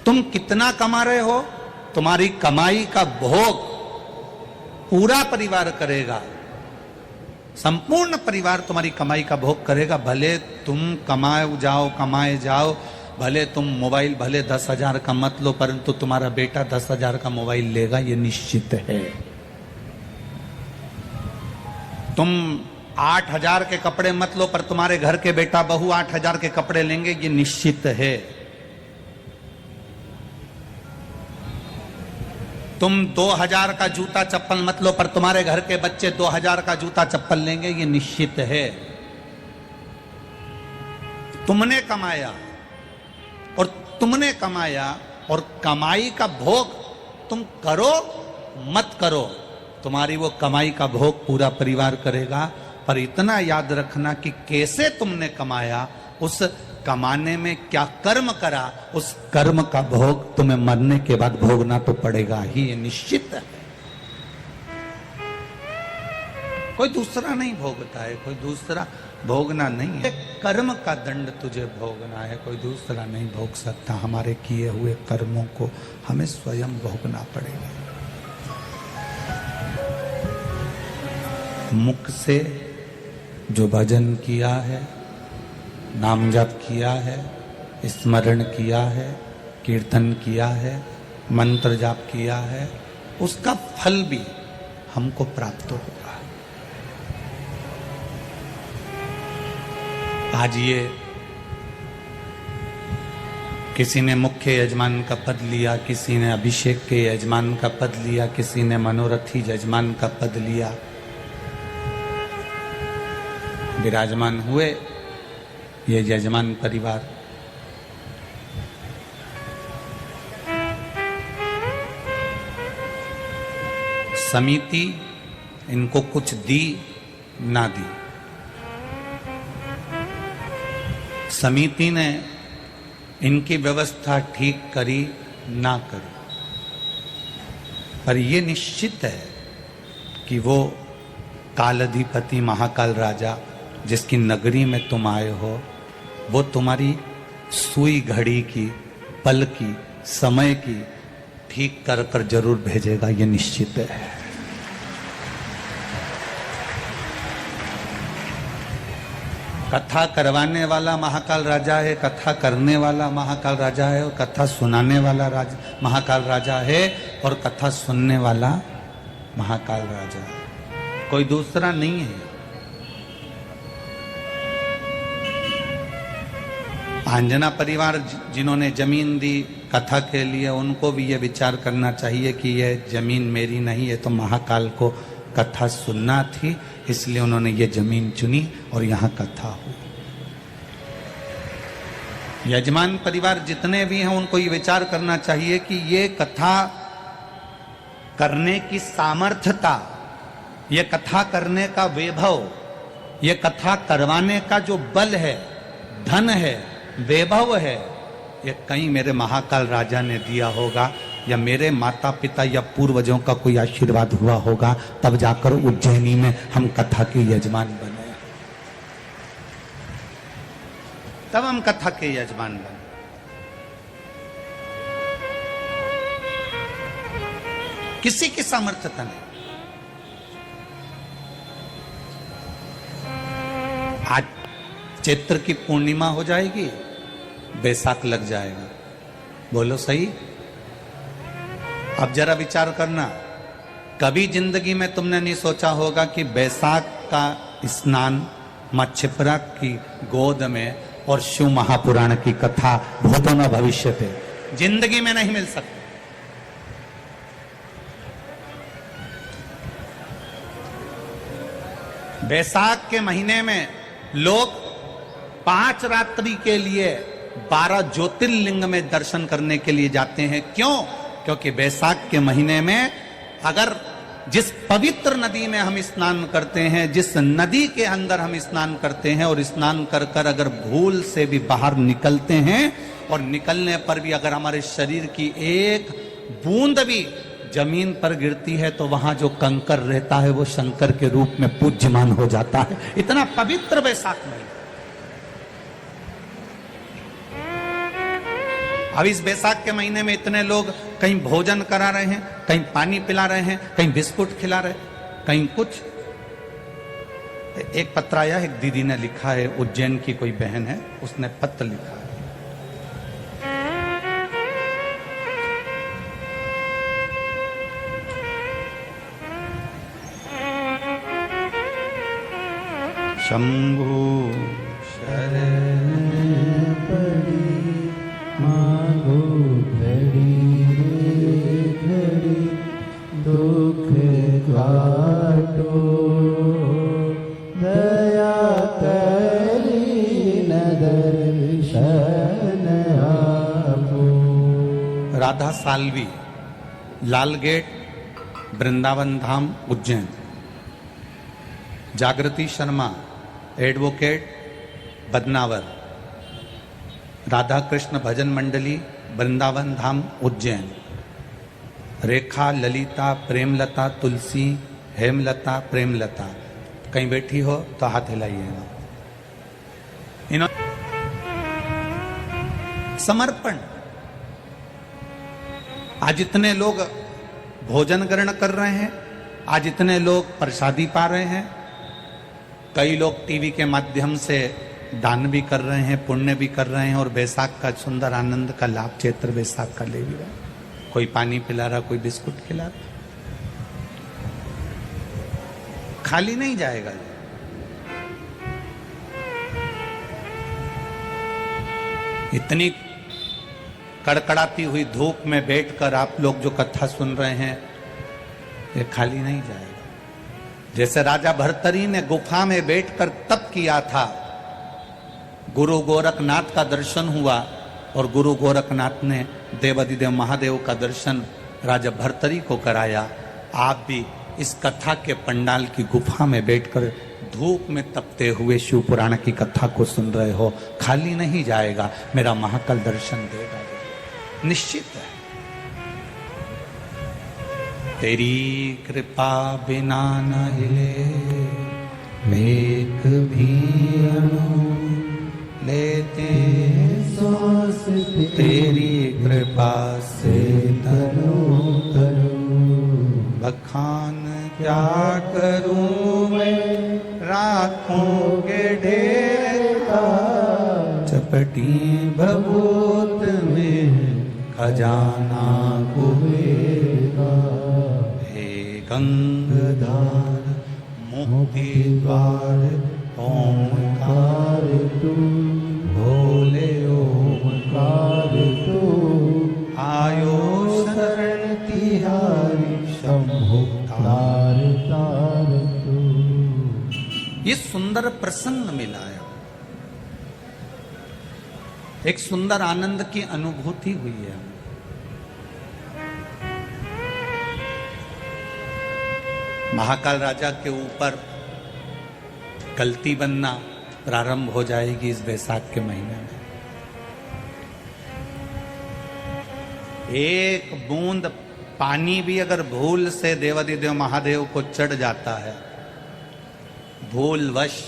तुम कितना कमा रहे हो, तुम्हारी कमाई का भोग पूरा परिवार करेगा, संपूर्ण परिवार तुम्हारी कमाई का भोग करेगा। भले तुम कमाए जाओ, भले तुम मोबाइल भले 10,000 का मत लो, परंतु तुम्हारा बेटा 10,000 का मोबाइल लेगा, ये निश्चित है। तुम 8,000 के कपड़े मत लो, पर तुम्हारे घर के बेटा बहू 8,000 के कपड़े लेंगे, ये निश्चित है। तुम 2,000 का जूता चप्पल मत लो, पर तुम्हारे घर के बच्चे 2,000 का जूता चप्पल लेंगे, ये निश्चित है। तुमने कमाया और कमाई का भोग तुम करो मत करो, तुम्हारी वो कमाई का भोग पूरा परिवार करेगा। पर इतना याद रखना कि कैसे तुमने कमाया, उस कमाने में क्या कर्म करा, उस कर्म का भोग तुम्हें मरने के बाद भोगना तो पड़ेगा ही, ये निश्चित है। कोई दूसरा नहीं भोगता है, कोई दूसरा भोगना नहीं है। कर्म का दंड तुझे भोगना है, कोई दूसरा नहीं भोग सकता। हमारे किए हुए कर्मों को हमें स्वयं भोगना पड़ेगा। मुख से जो भजन किया है, नाम जप किया है, स्मरण किया है, कीर्तन किया है, मंत्र जाप किया है, उसका फल भी हमको प्राप्त होगा। आज ये किसी ने मुख्य यजमान का पद लिया, किसी ने अभिषेक के यजमान का पद लिया, किसी ने मनोरथी यजमान का पद लिया, विराजमान हुए ये यजमान परिवार। समिति इनको कुछ दी ना दी, समिति ने इनकी व्यवस्था ठीक करी ना करी, पर यह निश्चित है कि वो कालाधिपति महाकाल राजा जिसकी नगरी में तुम आए हो, वो तुम्हारी सुई घड़ी की, पल की, समय की ठीक कर कर जरूर भेजेगा, ये निश्चित है। कथा करवाने वाला महाकाल राजा है, कथा करने वाला महाकाल राजा है, और कथा सुनाने वाला महाकाल राजा है, और कथा सुनने वाला महाकाल राजा है, कोई दूसरा नहीं है। आंजना परिवार जिन्होंने जमीन दी कथा के लिए, उनको भी ये विचार करना चाहिए कि यह जमीन मेरी नहीं है, तो महाकाल को कथा सुनना थी, इसलिए उन्होंने ये जमीन चुनी और यहाँ कथा हुई। यजमान परिवार जितने भी हैं उनको ये विचार करना चाहिए कि ये कथा करने की सामर्थ्यता, ये कथा करने का वैभव, ये कथा करवाने का जो बल है, धन है, वैभव है, ये कहीं मेरे महाकाल राजा ने दिया होगा, या मेरे माता पिता या पूर्वजों का कोई आशीर्वाद हुआ होगा, तब जाकर उज्जैनी में हम कथा के यजमान बने, तब हम कथा के यजमान बने। किसी की सामर्थ्यता नहीं। आज चैत्र की पूर्णिमा हो जाएगी, बैसाख लग जाएगा, बोलो सही? अब जरा विचार करना, कभी जिंदगी में तुमने नहीं सोचा होगा कि बैसाख का स्नान मां छिपरा की गोद में और शिव महापुराण की कथा भूतो न भविष्यते जिंदगी में नहीं मिल सकती। बैसाख के महीने में लोग 5 रात्रि के लिए 12 ज्योतिर्लिंग में दर्शन करने के लिए जाते हैं। क्यों? क्योंकि बैसाख के महीने में अगर जिस पवित्र नदी में हम स्नान करते हैं, जिस नदी के अंदर हम स्नान करते हैं, और स्नान कर कर अगर भूल से भी बाहर निकलते हैं, और निकलने पर भी अगर हमारे शरीर की एक बूंद भी जमीन पर गिरती है, तो वहां जो कंकर रहता है वो शंकर के रूप में पूज्यमान हो जाता है। इतना पवित्र बैसाख महीना। अब इस बैसाख के महीने में इतने लोग कहीं भोजन करा रहे हैं, कहीं पानी पिला रहे हैं, कहीं बिस्कुट खिला रहे हैं, कहीं कुछ। एक पत्र आया, एक दीदी ने लिखा है, उज्जैन की कोई बहन है, उसने पत्र लिखा है। शंभु शरण पड़ी मांगो घड़ी रे घड़ी दुख काटो दया करी न दर्शन आपो। राधा साल्वी, लाल गेट, वृंदावन धाम, उज्जैन। जागृति शर्मा, एडवोकेट, बदनावर। राधा कृष्ण भजन मंडली, वृंदावन धाम, उज्जैन। रेखा, ललिता, प्रेमलता, तुलसी, हेमलता, प्रेमलता। कहीं बैठी हो तो हाथ हिलाइएगा। समर्पण। आज इतने लोग भोजन ग्रहण कर रहे हैं, आज इतने लोग प्रसादी पा रहे हैं, कई लोग टीवी के माध्यम से दान भी कर रहे हैं, पुण्य भी कर रहे हैं और बैसाख का सुंदर आनंद का लाभ चैत्र बैसाख का ले भी रहे हैं। कोई पानी पिला रहा, कोई बिस्कुट खिला रहा। खाली नहीं जाएगा। इतनी कड़कड़ाती हुई धूप में बैठकर आप लोग जो कथा सुन रहे हैं, ये खाली नहीं जाएगा। जैसे राजा भर्तरी ने गुफा में बैठकर तप किया था, गुरु गोरखनाथ का दर्शन हुआ और गुरु गोरखनाथ ने देवाधिदेव महादेव का दर्शन राजा भर्तरी को कराया। आप भी इस कथा के पंडाल की गुफा में बैठकर धूप में तपते हुए शिव पुराण की कथा को सुन रहे हो, खाली नहीं जाएगा, मेरा महाकाल दर्शन देगा, निश्चित है। तेरी कृपा बिना न हिले मेघ भी अणु लेते सांस तेरी कृपा से तनु तनु। बखान क्या करूं मैं राखों के ढेर का, चपटी भभूत में खजाना कुबेर का। हे गंगाधार मुक्ति द्वार ओंकार तू भोले ओंकार तू आयो शरण तिहारी शंभु तार तार तू। ये सुंदर प्रसंग मिला है, एक सुंदर आनंद की अनुभूति हुई है। महाकाल राजा के ऊपर गलती बनना प्रारंभ हो जाएगी इस बैसाख के महीने में। एक बूंद पानी भी अगर भूल से देवाधिदेव महादेव को चढ़ जाता है, भूलवश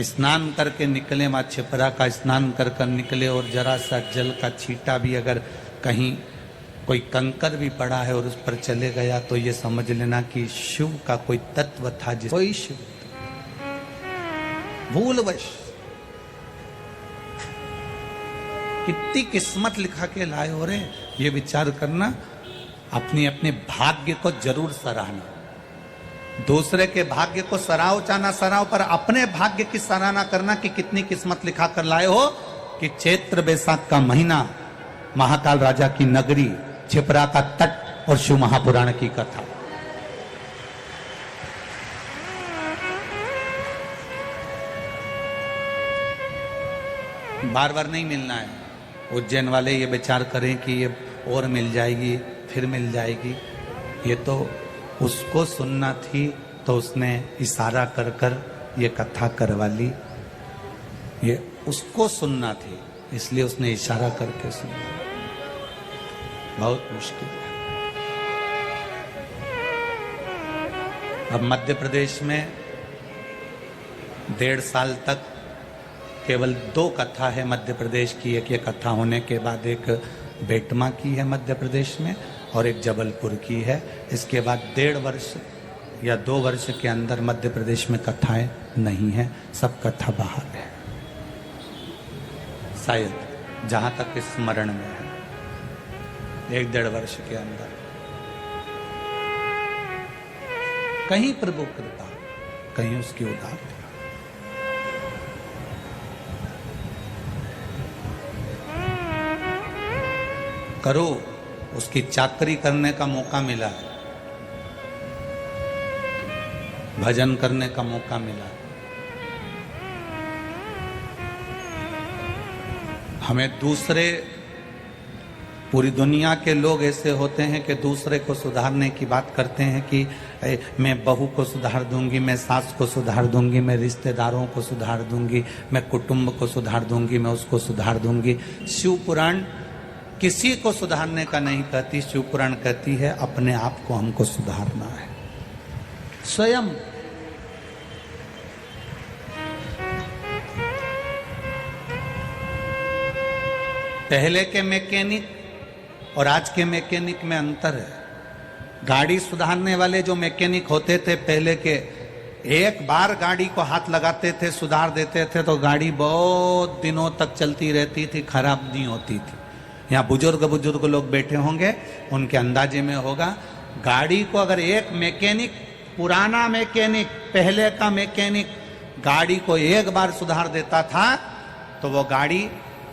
स्नान करके निकले, मां छिपरा का स्नान कर कर निकले और जरा सा जल का छींटा भी अगर कहीं कोई कंकर भी पड़ा है और उस पर चले गया, तो ये समझ लेना कि शिव का कोई तत्व था, जिस कोई शिव भूलवश। कितनी किस्मत लिखा के लाए हो रे, ये विचार करना, अपने अपने भाग्य को जरूर सराहना। दूसरे के भाग्य को सराहो चाहे ना सराहो, पर अपने भाग्य की सराहना करना कि कितनी किस्मत लिखा कर लाए हो कि चैत्र बैसाख का महीना, महाकाल राजा की नगरी, छिपरा का तट और शिव महापुराण की कथा। बार बार नहीं मिलना है। उज्जैन वाले ये विचार करें कि ये और मिल जाएगी, फिर मिल जाएगी, ये तो उसको सुनना थी तो उसने इशारा कर कर ये कथा करवा ली। ये उसको सुनना थी इसलिए उसने इशारा करके सुना। बहुत मुश्किल है। अब मध्य प्रदेश में 1.5 साल तक केवल 2 कथा है मध्य प्रदेश की। एक ये कथा होने के बाद एक बेटमा की है मध्य प्रदेश में और एक जबलपुर की है। इसके बाद 1.5 वर्ष या 2 वर्ष के अंदर मध्य प्रदेश में कथाएं नहीं है, सब कथा बाहर है, शायद जहां तक स्मरण में है। 1-1.5 वर्ष के अंदर कहीं प्रभु कृपा, कहीं उसकी उदारता। करो, उसकी चाकरी करने का मौका मिला है, भजन करने का मौका मिला है। हमें दूसरे, पूरी दुनिया के लोग ऐसे होते हैं कि दूसरे को सुधारने की बात करते हैं कि मैं बहू को सुधार दूंगी, मैं सास को सुधार दूंगी, मैं रिश्तेदारों को सुधार दूंगी, मैं कुटुंब को सुधार दूंगी, मैं उसको सुधार दूंगी। शिव पुराण किसी को सुधारने का नहीं कहती, शिव पुराण कहती है अपने आप को हमको सुधारना है स्वयं। पहले के मैकेनिक और आज के मैकेनिक में अंतर है। गाड़ी सुधारने वाले जो मैकेनिक होते थे पहले के, एक बार गाड़ी को हाथ लगाते थे, सुधार देते थे तो गाड़ी बहुत दिनों तक चलती रहती थी, खराब नहीं होती थी। यहाँ बुजुर्ग लोग बैठे होंगे, उनके अंदाजे में होगा, गाड़ी को अगर एक मैकेनिक, पुराना मैकेनिक, पहले का मैकेनिक गाड़ी को एक बार सुधार देता था तो वो गाड़ी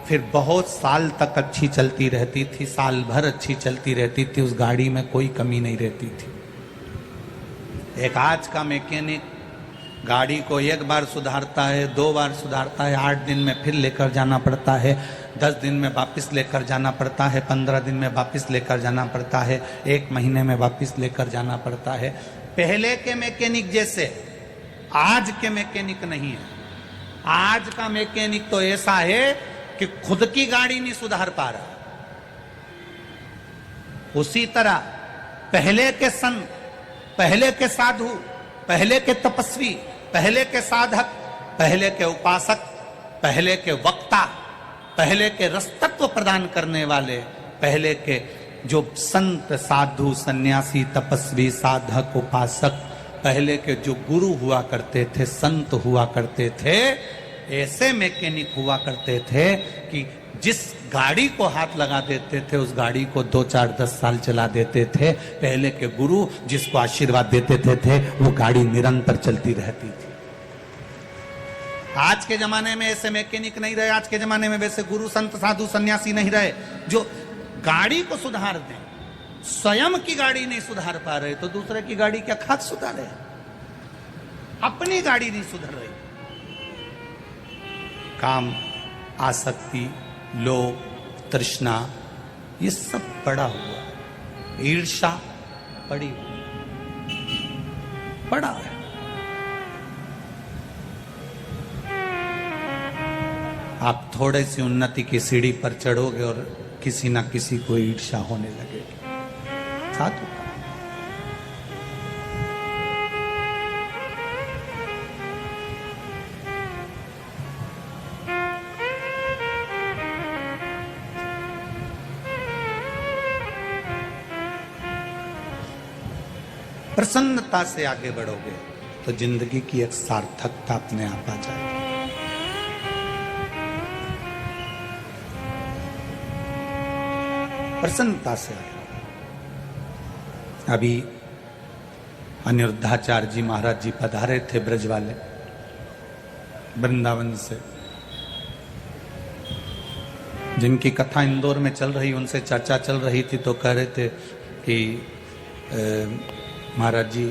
फिर बहुत साल तक अच्छी चलती रहती थी, साल भर अच्छी चलती रहती थी, उस गाड़ी में कोई कमी नहीं रहती थी। एक आज का मैकेनिक गाड़ी को एक बार सुधारता है, 2 बार सुधारता है, 8 दिन में फिर लेकर जाना पड़ता है, 10 दिन में वापस लेकर जाना पड़ता है, 15 दिन में वापस लेकर जाना पड़ता है, 1 महीने में वापस लेकर जाना पड़ता है। पहले के मैकेनिक जैसे आज के मैकेनिक नहीं है। आज का मैकेनिक तो ऐसा है कि खुद की गाड़ी नहीं सुधार पा रहा। उसी तरह पहले के संत, पहले के साधु, पहले के तपस्वी, पहले के साधक, पहले के उपासक, पहले के वक्ता, पहले के रसतत्व प्रदान करने वाले, पहले के जो संत, साधु, सन्यासी, तपस्वी, साधक, उपासक, पहले के जो गुरु हुआ करते थे, संत हुआ करते थे, ऐसे मैकेनिक हुआ करते थे कि जिस गाड़ी को हाथ लगा देते थे उस गाड़ी को 2, 4, 10 साल चला देते थे। पहले के गुरु जिसको आशीर्वाद देते थे वो गाड़ी निरंतर चलती रहती थी। आज के जमाने में ऐसे मैकेनिक नहीं रहे, आज के जमाने में वैसे गुरु, संत, साधु, सन्यासी नहीं रहे जो गाड़ी को सुधार दें। स्वयं की गाड़ी नहीं सुधार पा रहे तो दूसरे की गाड़ी क्या खाक सुधारे? अपनी गाड़ी नहीं सुधर रही। काम, आसक्ति, लोभ, तृष्णा, ये सब पड़ा हुआ, ईर्ष्या पड़ी हुई, पड़ा है। आप थोड़े सी उन्नति की सीढ़ी पर चढ़ोगे और किसी ना किसी को ईर्ष्या होने लगेगी। साधु प्रसन्नता से आगे बढ़ोगे तो जिंदगी की एक सार्थकता अपने आप आ जाएगी। प्रसन्नता से आगे। अभी अनिरुद्धाचार्य जी महाराज जी पधारे थे, ब्रज वाले, वृंदावन से, जिनकी कथा इंदौर में चल रही, उनसे चर्चा चल रही थी तो कह रहे थे कि महाराज जी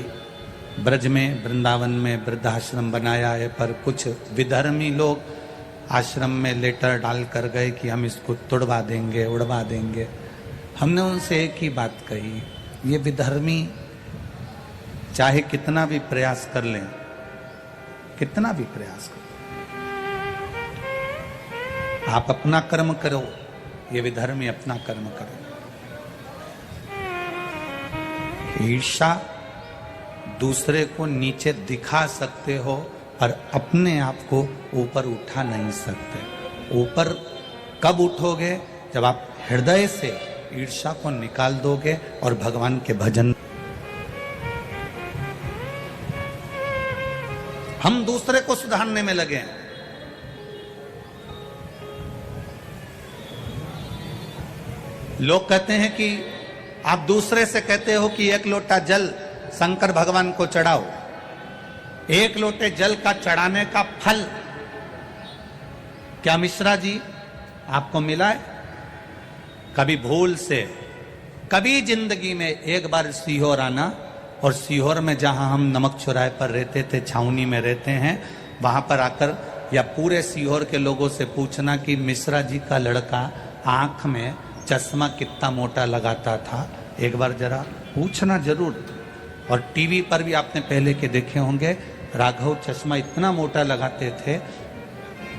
ब्रज में, वृंदावन में वृद्धाश्रम बनाया है, पर कुछ विधर्मी लोग आश्रम में लेटर डाल कर गए कि हम इसको तोड़वा देंगे, उड़वा देंगे। हमने उनसे एक ही बात कही, ये विधर्मी चाहे कितना भी प्रयास कर लें, कितना भी प्रयास कर, आप अपना कर्म करो, ये विधर्मी अपना कर्म करो। ईर्ष्या, दूसरे को नीचे दिखा सकते हो पर अपने आप को ऊपर उठा नहीं सकते। ऊपर कब उठोगे? जब आप हृदय से ईर्ष्या को निकाल दोगे और भगवान के भजन। हम दूसरे को सुधारने में लगे हैं। लोग कहते हैं कि आप दूसरे से कहते हो कि एक लोटा जल शंकर भगवान को चढ़ाओ। एक लोटे जल का चढ़ाने का फल क्या मिश्रा जी आपको मिला है? कभी भूल से, कभी जिंदगी में एक बार सीहोर आना, और सीहोर में जहां हम नमक चौराहे पर रहते थे, छावनी में रहते हैं, वहां पर आकर या पूरे सीहोर के लोगों से पूछना कि मिश्रा जी का लड़का आंख में चश्मा कितना मोटा लगाता था। एक बार जरा पूछना जरूर। और टीवी पर भी आपने पहले के देखे होंगे, राघव चश्मा इतना मोटा लगाते थे,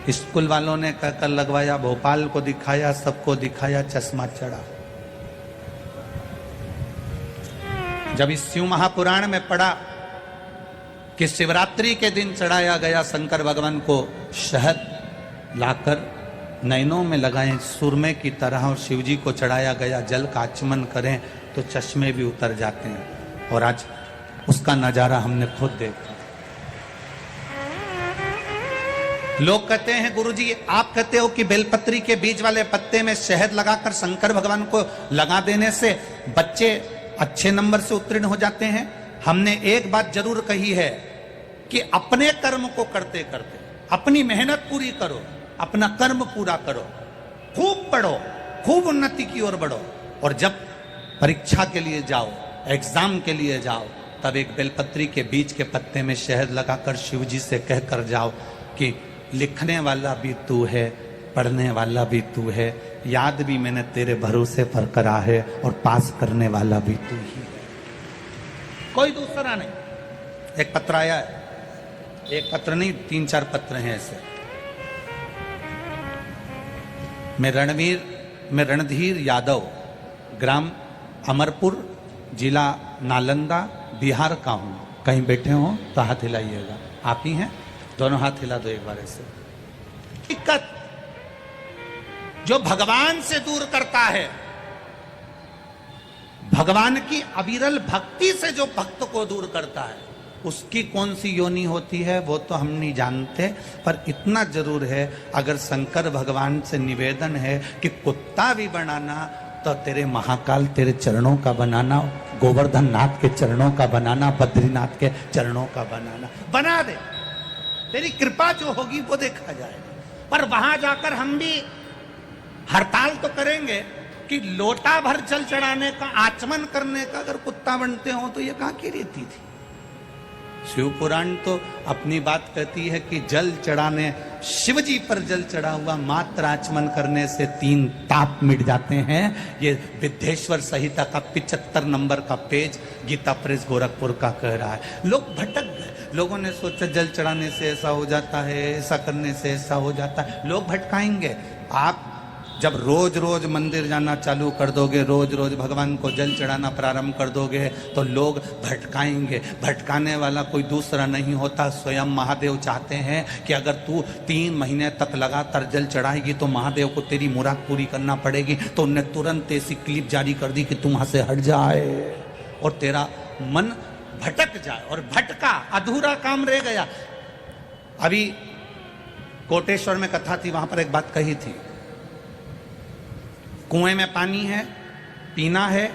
स्कूल वालों ने कहकर लगवाया, भोपाल को दिखाया, सबको दिखाया, चश्मा चढ़ा। जब इस शिव महापुराण में पढ़ा कि शिवरात्रि के दिन चढ़ाया गया शंकर भगवान को शहद लाकर नैनों में लगाएं सुरमे की तरह, और शिव जी को चढ़ाया गया जल का आचमन करें तो चश्मे भी उतर जाते हैं। और आज उसका नजारा हमने खुद देखा। लोग कहते हैं गुरुजी आप कहते हो कि बेलपत्री के बीज वाले पत्ते में शहद लगाकर शंकर भगवान को लगा देने से बच्चे अच्छे नंबर से उत्तीर्ण हो जाते हैं। हमने एक बात जरूर कही है कि अपने कर्म को करते करते अपनी मेहनत पूरी करो, अपना कर्म पूरा करो, खूब पढ़ो, खूब उन्नति की ओर बढ़ो, और जब परीक्षा के लिए जाओ, एग्जाम के लिए जाओ, तब एक बेलपत्री के बीज के पत्ते में शहद लगाकर शिव जी से कहकर जाओ कि लिखने वाला भी तू है, पढ़ने वाला भी तू है, याद भी मैंने तेरे भरोसे पर करा है, और पास करने वाला भी तू ही है, कोई दूसरा नहीं। एक पत्र आया है, एक पत्र नहीं 3-4 पत्र हैं ऐसे। मैं रणधीर यादव, ग्राम अमरपुर, जिला नालंदा, बिहार का हूं। कहीं बैठे हो तो हाथ हिलाइएगा। आप ही हैं? दोनों हाथ हिला दो एक बार ऐसे। दिक्कत जो भगवान से दूर करता है, भगवान की अविरल भक्ति से जो भक्त को दूर करता है, उसकी कौन सी योनि होती है वो तो हम नहीं जानते, पर इतना जरूर है, अगर शंकर भगवान से निवेदन है कि कुत्ता भी बनाना तो तेरे महाकाल तेरे चरणों का बनाना, गोवर्धन नाथ के चरणों का बनाना, बद्रीनाथ के चरणों का बनाना, बना दे, तेरी कृपा जो होगी वो देखा जाएगा। पर वहां जाकर हम भी हड़ताल तो करेंगे कि लोटा भर जल चढ़ाने का, आचमन करने का अगर कुत्ता बनते हो तो ये कहां की रीति थी? शिव पुराण तो अपनी बात कहती है कि जल चढ़ाने, शिव जी पर जल चढ़ा हुआ मात्र आचमन करने से 3 ताप मिट जाते हैं। ये विद्येश्वर संहिता का 75 नंबर का पेज गीता प्रेस गोरखपुर का कह रहा है। लोग भटक गए, लोगों ने सोचा जल चढ़ाने से ऐसा हो जाता है, ऐसा करने से ऐसा हो जाता है। लोग भटकाएंगे। आप जब रोज रोज मंदिर जाना चालू कर दोगे, रोज रोज भगवान को जल चढ़ाना प्रारंभ कर दोगे, तो लोग भटकाएंगे। भटकाने वाला कोई दूसरा नहीं होता, स्वयं महादेव चाहते हैं कि अगर तू 3 महीने तक लगातार जल चढ़ाएगी तो महादेव को तेरी मुराद पूरी करना पड़ेगी। तो उनने तुरंत ऐसी क्लिप जारी कर दी कि तू वहां से हट जाए और तेरा मन भटक जाए, और भटका, अधूरा काम रह गया। अभी कोटेश्वर में कथा थी, वहां पर एक बात कही थी, कुएं में पानी है, पीना है,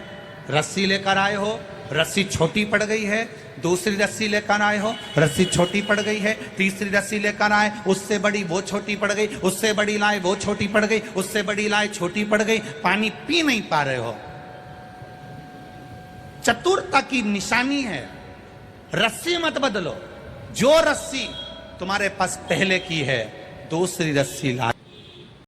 रस्सी लेकर आए हो, रस्सी छोटी पड़ गई है, दूसरी रस्सी लेकर आए हो, रस्सी छोटी पड़ गई है, तीसरी रस्सी लेकर आए, उससे बड़ी वो छोटी पड़ गई, उससे बड़ी लाए वो छोटी पड़ गई, उससे बड़ी लाए छोटी पड़ गई, पानी पी नहीं पा रहे हो। चतुरता की निशानी है, रस्सी मत बदलो, जो रस्सी तुम्हारे पास पहले की है दूसरी रस्सी ला